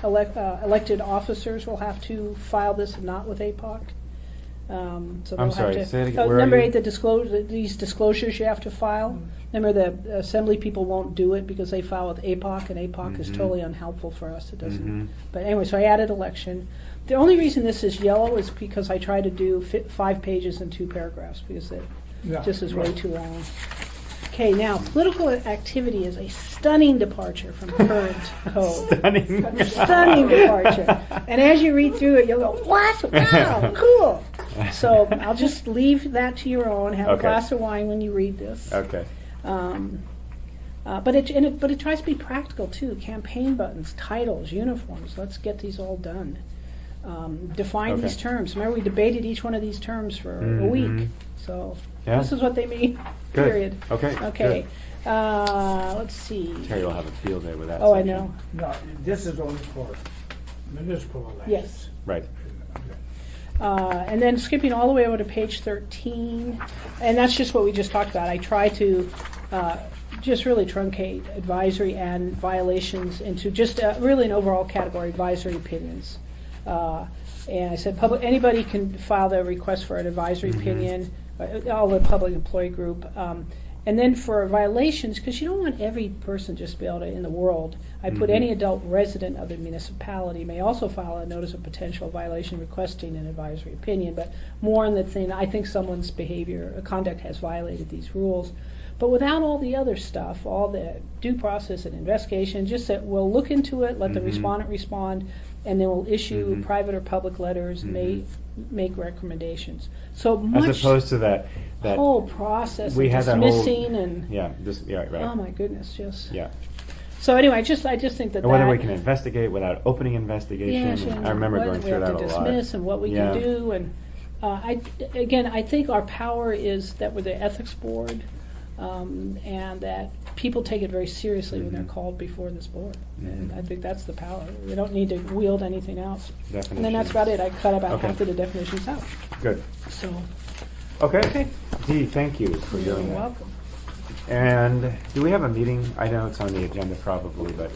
elected officers will have to file this, not with APOC. So I'm they'll have sorry, to- say it again. Where are Number you? 8, these disclosures you have to file. Remember, the assembly people won't do it because they file with APOC, and APOC is Mhm. totally unhelpful for us. It doesn't. Mhm. But anyway, so I added election. The only reason this is yellow is because I tried to do 5 pages in 2 paragraphs, because it Yeah, just is way right. too long. Okay, now, political activity is a stunning departure from current code. Stunning. Stunning departure. And as you read through it, you'll go, what? Wow, cool. So I'll just leave that to your own. Have a Okay. glass of wine when you read this. Okay, But it tries to be practical too. Campaign buttons, titles, uniforms. Let's get these all done. Define Okay. these terms. Remember, we debated each one of these terms for a Mhm. week. So Yeah. this is what they mean. Good. Period. Okay, Okay. Let's see. Terry will have a field day with that Oh, I section. know. No, this is only for municipal elections. Yes. Right, Okay. And then skipping all the way over to page 13, and that's just what we just talked about. I try to just really truncate advisory and violations into just really an overall category, advisory opinions. And I said anybody can file their request for an advisory Mhm. opinion, all the public employee group. And then for violations, because you don't want every person just to be able to, in the world, I put Mhm. any adult resident of the municipality may also file a notice of potential violation requesting an advisory opinion, but more in the thing, I think someone's behavior, conduct has violated these rules. But without all the other stuff, all the due process and investigation, just that we'll look into it, let the Mhm. respondent respond, and then we'll issue Mhm. private or public letters, Mhm. make recommendations. So much as opposed to that whole process we of had that whole- dismissing and yeah, right. oh my goodness, just Yeah, so anyway, I just think that and whether that we can investigate without opening investigation, and I remember what going we through have that to a lot. dismiss and what we Yeah. can do, and I think our power is that we're the ethics board, and that people take it very seriously when they're Mhm. called before this board. And Mhm. I think that's the power. We don't need to wield anything else. And then that's Definitions. about it. I cut about Okay. half of the definitions out. Good. So Okay. Okay. Dee, thank you for you're doing that. welcome. And do we have a meeting? I know it's on the agenda probably, but,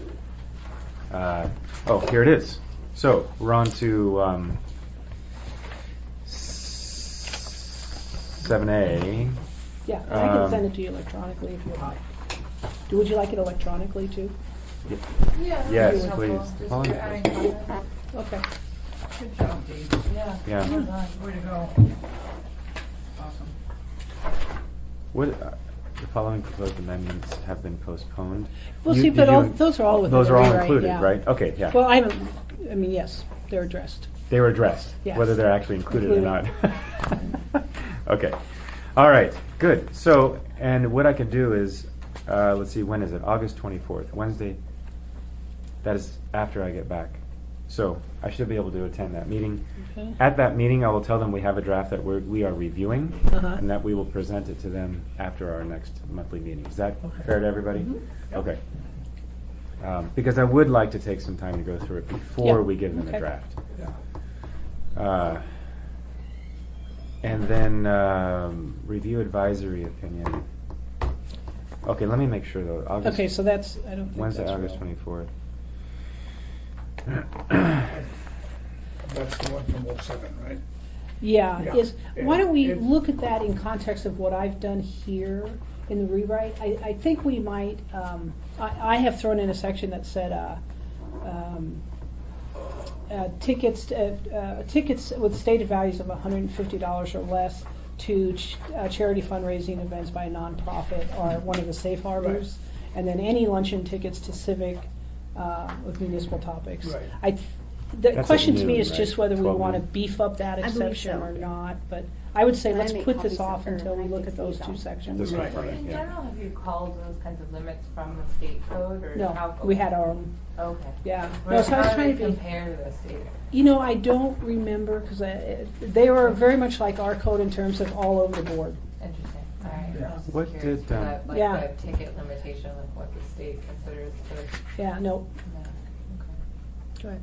oh, here it is. So, we're on to 7A. Yeah, and I can send Um, it to you electronically if you like. Would you like it electronically too? Yeah. Yes, that's please. helpful. Just Follow- for adding content. Okay. Good job, Dave. Yeah. Yeah. Well done. Way to go. Awesome. What, the following proposed amendments have been postponed? Well, You- see, did but you all, in- those are all within Those the are all rewrite, included, yeah. right? Okay, yeah. Well, I mean, yes, they're addressed. They were addressed, Yes. whether they're actually included or not. Okay. All right, good. So, and what I could do is, let's see, when is it? August 24th, Wednesday. That is after I get back. So I should be able to attend that meeting. Okay. At that meeting, I will tell them we have a draft that we are reviewing, Uh-huh. and that we will present it to them after our next monthly meeting. Is that Okay. fair to everybody? Mhm. Okay. Because I would like to take some time to go through it before Yeah. we give them a Okay. draft. Yeah. And then review advisory opinion. Okay, let me make sure though. August, Okay, so that's, I don't think Wednesday, that's August real. 24th. That's the one from 07, right? Yeah, Yeah. why don't we It- look at that in context of what I've done here in the rewrite? I think we might, I have thrown in a section that said, tickets with stated values of $150 or less to charity fundraising events by a nonprofit are one of the safe harbors. And then any luncheon tickets to civic with municipal topics. Right. The That's question at to me noon, is just right? whether we 12 want to noon. beef up that I believe exception so. or not, but I would say And I let's make put this copies off of her, until we and I look can at see those them. two sections. This Right. one, In yeah. general, have you called those kinds of limits from the state code or No, how? we had our own, Okay. yeah. Well, No, so I was how do trying they to be, compare to the state? you know, I don't remember, because they were very much like our code in terms of all over the board. Interesting, all right. Yeah. I was just What curious, did, 'cause that, like Yeah. the ticket limitation, like what the state considers to, Yeah, no, yeah, okay. right.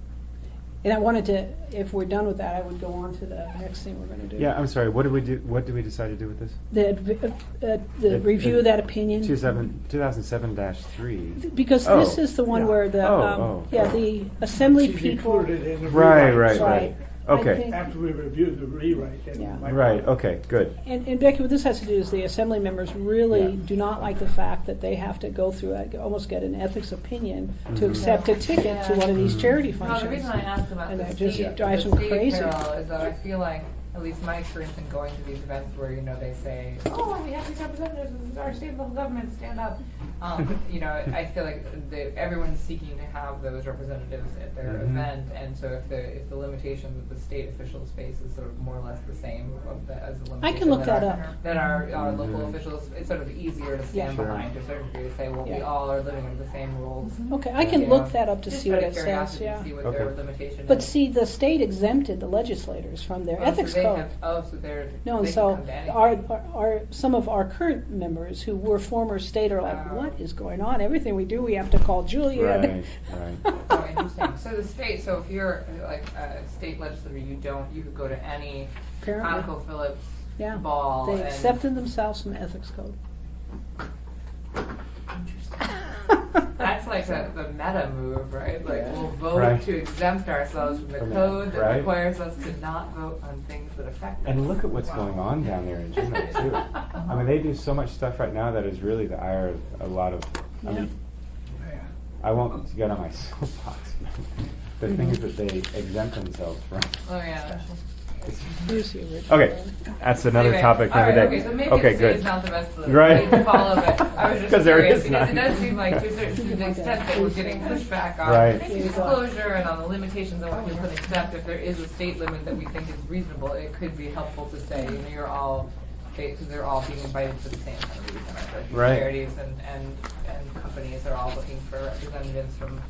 And I wanted to, if we're done with that, I would go on to the next thing we're gonna do. Yeah, I'm sorry, what did we do, what did we decide to do with this? The review of that opinion. 2007-3. Because this Oh. is the one Yeah. where the, Oh. the assembly She's people. included in the Right, rewrite. right, Right. right. I Okay, think- After we review the rewrite, then Yeah. we might. right, okay, good. And Becky, what this has to do is the assembly members really Yeah. do not like the fact that they have to go through, almost get an ethics opinion to Mhm. accept a ticket to one of these Mhm. charity No, functions. the reason I asked about And the that just state, drives the them state crazy. apparel is that I feel like, at least my experience in going to these events where, you know, they say, oh, we have these representatives, this is our state and local government, stand up. You know, I feel like everyone's seeking to have those representatives at their Mhm. event, and so if the limitation that the state officials face is sort of more or less the same as the limitation I can look that our- up. that our Mhm. local officials, it's sort of easier to stand Sure. behind to a certain degree to say, well, we Yeah. all are living under the same rules. Okay, I can You look know, that up to just see what out it of says, curiosity yeah. to see what Okay. their limitation But is. see, the state exempted the legislators from their Oh, ethics so they code. have, oh, so they're, No, they and can so come to anything. our some of our current members who were former state are like, Oh. what is going on? Everything we do, we have to call Julia. Right, right. Oh, interesting. So the state, so if you're like a state legislator, you could go to any Apparently. ConocoPhillips Yeah. ball. They and- accepted themselves from the ethics code. That's like the meta move, right? Like Yeah. we'll vote Right. to exempt ourselves from the From code that right. requires us to not vote on things that affect us. And look at what's going on down there in Juneau too. I mean, they do so much stuff right now that is really the ire of a lot of, I mean, I won't get on my soapbox, but the things that they exempt themselves from. Oh yeah. Here's the original. Okay, that's another Anyway, topic all another right, day. Okay, so maybe Okay, the state good. is not the best Right. way to follow, but I was just 'Cause there curious is because it none. does seem like to a certain extent that we're getting pushback on Right. disclosure and on the limitations on what people can accept. If there is a state limit that we think is reasonable, it could be helpful to say, you know, you're all, because they're all being invited to the same kind of reason, right? Like Right. charities and companies are all looking for representatives from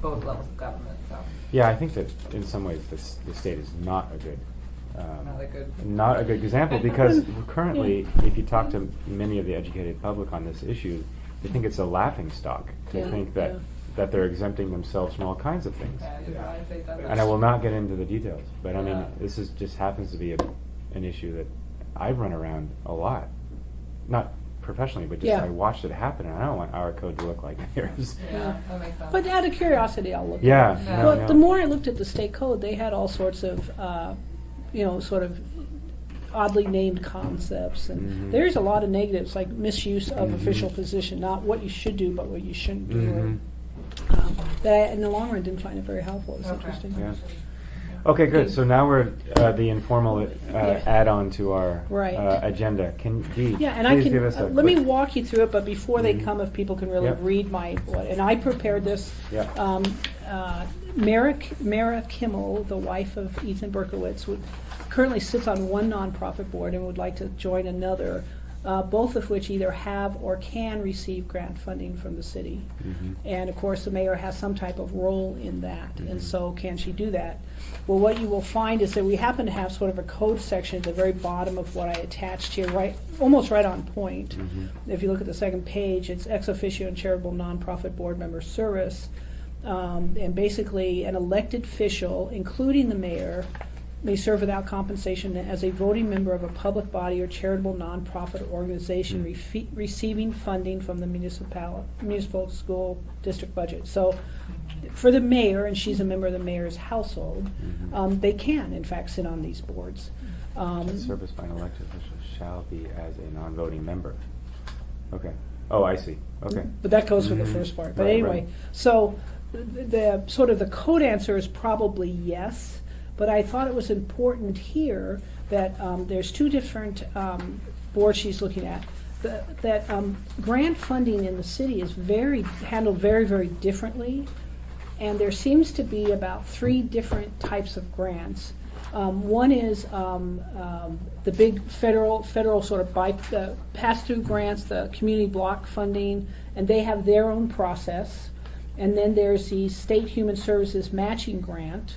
both levels of government, so Yeah, I think that in some ways the state is not a good, not a good. example because currently, if you talk to many of the educated public on this issue, they think it's a laughing stock to Yeah, think yeah. that they're exempting themselves from all kinds of things. I think that And I will not get into the details, but I mean, Yeah. this is just happens to be an issue that I run around a lot, not professionally, but just Yeah. I watched it happen, and I don't want our code to look like theirs. Yeah, that makes sense. But out of curiosity, I'll look. Yeah, at it. Yeah. no, But no. the more I looked at the state code, they had all sorts of, sort of oddly named concepts, and Mhm. there's a lot of negatives, like misuse of Mhm. official position, not what you should do, but what you shouldn't do. Mhm. That in the long run didn't find it very helpful. It's Okay. interesting. Yeah. Okay, good. So now we're the informal Yeah. add-on to our Right. agenda. Can Dee, Yeah, and I please can, give us a let me quick- walk you through it, but before they Mhm. come, if people can really Yep. read and I prepared this. Yeah. Mara Kimmel, the wife of Ethan Berkowitz, currently sits on one nonprofit board and would like to join another, both of which either have or can receive grant funding from the city. Mhm. And of course, the mayor has some type of role in that, Mhm. and so can she do that? Well, what you will find is that we happen to have sort of a code section at the very bottom of what I attached here, almost right on point. Mhm. If you look at the second page, it's ex officio and charitable nonprofit board member service. And basically, an elected official, including the mayor, may serve without compensation as a voting member of a public body or charitable nonprofit organization receiving funding from the municipal school district budget. So for the mayor, and she's a member of the mayor's household, Mhm. they can, in fact, sit on these boards. Service by an elected official shall be as a non-voting member. Okay. Oh, I see. Okay. But that goes for the Mhm. first part. But Right, anyway, right. so the sort of the code answer is probably yes, but I thought it was important here that there's two different boards she's looking at. That grant funding in the city is handled very, very differently and there seems to be about 3 different types of grants. One is the big federal sort of pass-through grants, the community block funding, and they have their own process. And then there's the State Human Services Matching Grant.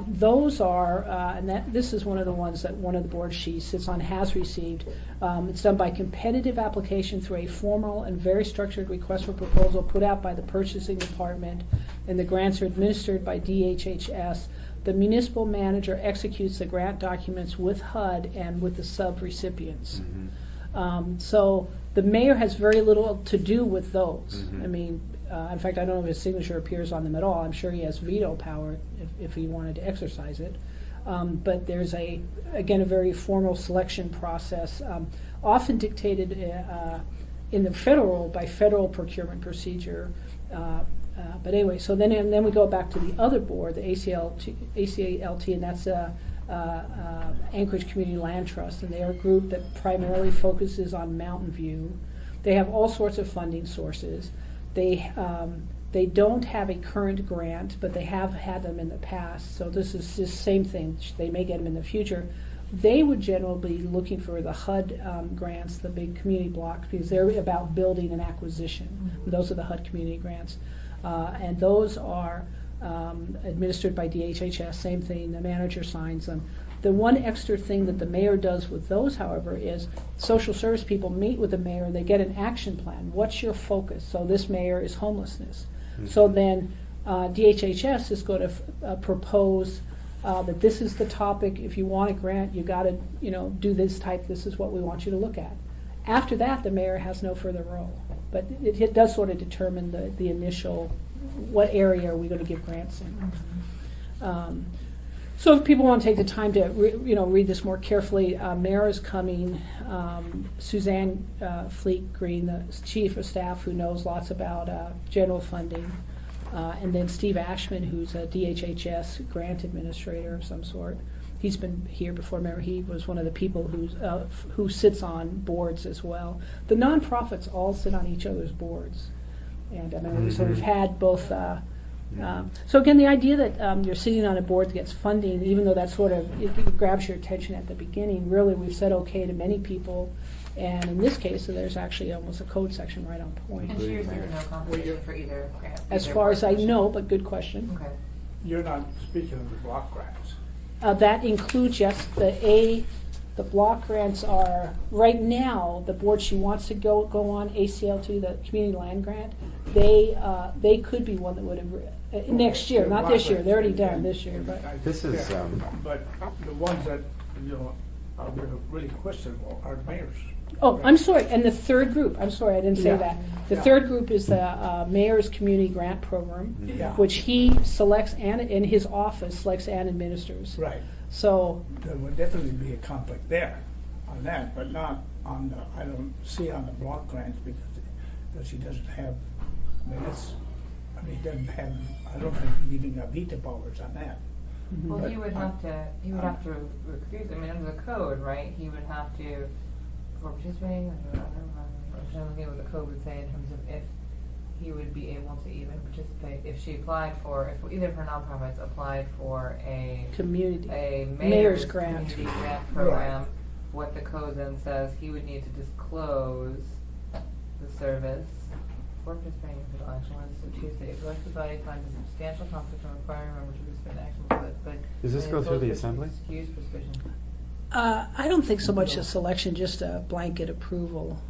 Those are, this is one of the ones that one of the boards she sits on has received. It's done by competitive application through a formal and very structured request for proposal put out by the purchasing department, and the grants are administered by DHHS. The municipal manager executes the grant documents with HUD and with the sub-recipients. So the mayor has very little to do with those. I mean, in fact, I don't know if his signature appears on them at all. I'm sure he has veto power if he wanted to exercise it. But there's again, a very formal selection process, often dictated in the federal by federal procurement procedure. But anyway, so then we go back to the other board, the ACALT, and that's Anchorage Community Land Trust, and they are a group that primarily focuses on Mountain View. They have all sorts of funding sources. They don't have a current grant, but they have had them in the past. So this is the same thing. They may get them in the future. They would generally be looking for the HUD grants, the big community blocks, because they're about building and acquisition. Those are the HUD community grants. And those are administered by DHHS, same thing, the manager signs them. The one extra thing that the mayor does with those, however, is social service people meet with the mayor and they get an action plan. What's your focus? So this mayor is homelessness. So then DHHS is going to propose that this is the topic. If you want a grant, you got to do this type. This is what we want you to look at. After that, the mayor has no further role. But it does sort of determine the initial, what area are we going to give grants in. So if people want to take the time to read this more carefully, Mayor is coming. Suzanne Fleet Green, the chief of staff, who knows lots about general funding, and then Steve Ashman, who's a DHHS grant administrator of some sort. He's been here before, Mayor. He was one of the people who sits on boards as well. The nonprofits all sit on each other's boards, and so we've had both. So again, the idea that you're sitting on a board that gets funding, even though that sort of it grabs your attention at the beginning, really we've said okay to many people, and in this case, so there's actually almost a code section right on point. And she's there's no competition for either grant. As either far as I portion. know, but good question. Okay. You're not speaking of the block grants. That includes, yes, the block grants are, right now, the board she wants to go on, ACLT, the community land grant, they could be one that would have, next year, not this year, they're already done this year, but. This is, But the ones that, are really questionable are the mayors. Oh, I'm sorry, and the third group, I'm sorry, I didn't say Yeah. that. The Yeah. third group is the Mayor's Community Grant Program, Yeah. which he selects and, in his office, selects and administers. Right. So, There would definitely be a conflict there on that, but not on I don't see on the block grants because he doesn't have, he doesn't have, I don't think he even got veto powers on that. Well, But he would have to recuse, under the code, right? He would have to, before participating, I'm trying to look at what the code would say in terms of if he would be able to even participate, if she applied for, if either of her nonprofits applied for a community. mayor's grant. community grant program, what the code then says, he would need to disclose the service before participating in official action was to Tuesday. If the elected body finds a substantial conflict from requiring a member to participate in action, but Does this go through the assembly? Excuse participation. I don't think so much a selection, just a blanket approval.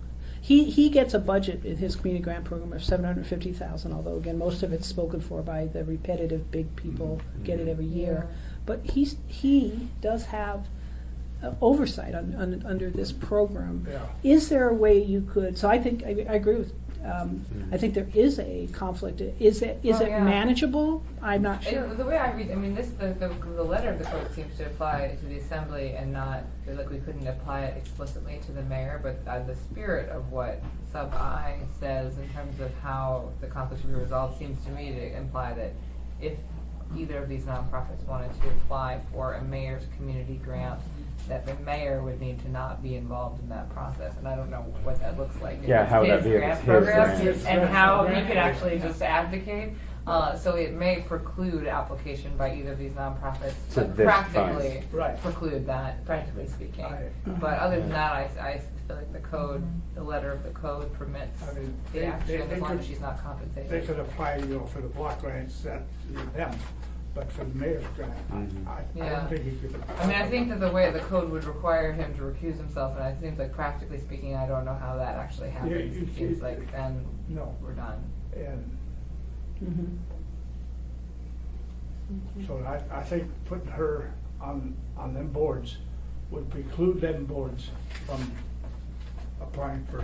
He gets a budget in his community grant program of $750,000, although again, most of it's spoken for by the repetitive big people get it every year. But he does have oversight under this program. Yeah. Is there a way you could? So I think I agree with. I think there is a conflict. Is it yeah. manageable? I'm not sure. The way I read, the letter of the code seems to apply to the assembly and not, like we couldn't apply it explicitly to the mayor, but the spirit of what sub I says in terms of how the conflict should be resolved seems to me to imply that if either of these nonprofits wanted to apply for a mayor's community grant, that the mayor would need to not be involved in that process, and I don't know what that looks like. Yeah, how would that His be if grant it's his program, grant? and how he could actually just advocate. So it may preclude application by either of these nonprofits, To but this practically Right. preclude that, practically speaking. I- But other than that, I feel like the code, the letter of the code permits I mean, the they- action they as long could- as she's not They compensated. could apply, for the block grants that, them, but for the mayor's grant, Mhm. I Yeah. don't think he could. I mean, I think that the way the code would require him to recuse himself, and it seems like practically speaking, I don't know how that actually happens. you- It seems like then No, we're done. and Mhm. so I think putting her on them boards would preclude them boards from applying for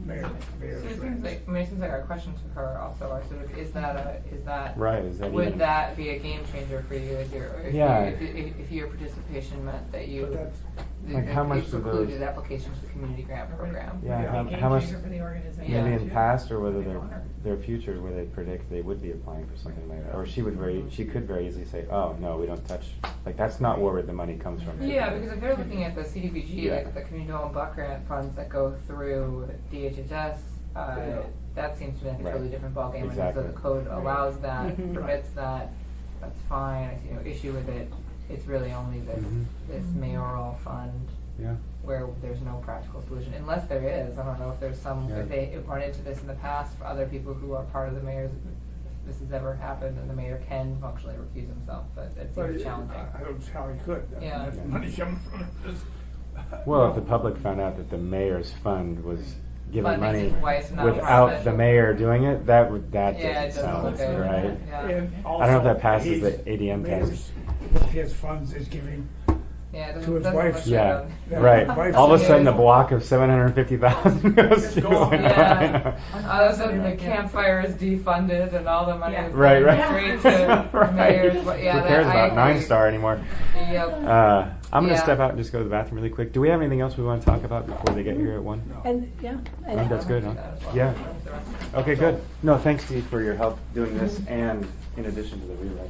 mayor's So it seems grants. like, I mean, it seems like our question to her also are sort of, is that, Right, is that would even- that be a game changer for you if Yeah. if your participation meant that you, But that's, Like, how much do precluded those- application to the community grant program? Yeah, Yeah. how, Game how much, changer for the organization. Yeah. maybe in too. past or whether They their, want her. their future, where they predict they would be applying for something like that. Or she could very easily say, oh, no, we don't touch, like, that's not where the money comes from. Yeah, because if they're looking at the CDBG, Yeah. like the community development block grant funds that go through DHHS, Yeah. that seems to me like a Right. totally different ballgame. And so Exactly. the code allows that, Mhm. permits that, that's fine. I see no issue with it. It's really only Mhm. this mayoral fund Yeah, where there's no practical solution, unless there is. I don't know if there's some, Yeah. if they run into this in the past for other people who are part of the mayor's, if this has ever happened, and the mayor can functionally recuse himself, but it but seems challenging. I don't see how he could. I mean, Yeah. that's money coming from this. well, if the public found out that the mayor's fund was giving Funding money his wife's without nonprofit. the mayor doing it, that Yeah, it doesn't doesn't sound look good. right. Yeah. And I don't know if also, that passes he's- the ADM mayor's- test. With his funds is giving, Yeah, it to doesn't, his doesn't wife. look Yeah, good. Yeah, right. wife's All of a sudden, a Yeah. block of 750,000 goes to. gone. Yeah. All of a sudden, the campfire is defunded and all the money Yeah. is Right, going right. straight to Right. mayors. But yeah, Who cares I about agree. Nine Star anymore? Yep. I'm going to Yeah. step out and just go to the bathroom really quick. Do we have anything else we want to talk about before they get here at 1? And, yeah. I think that's good, huh? That as well. Yeah. The rest of it. Okay, good. No, thanks, Steve, for your help doing this and in addition to the rewrite.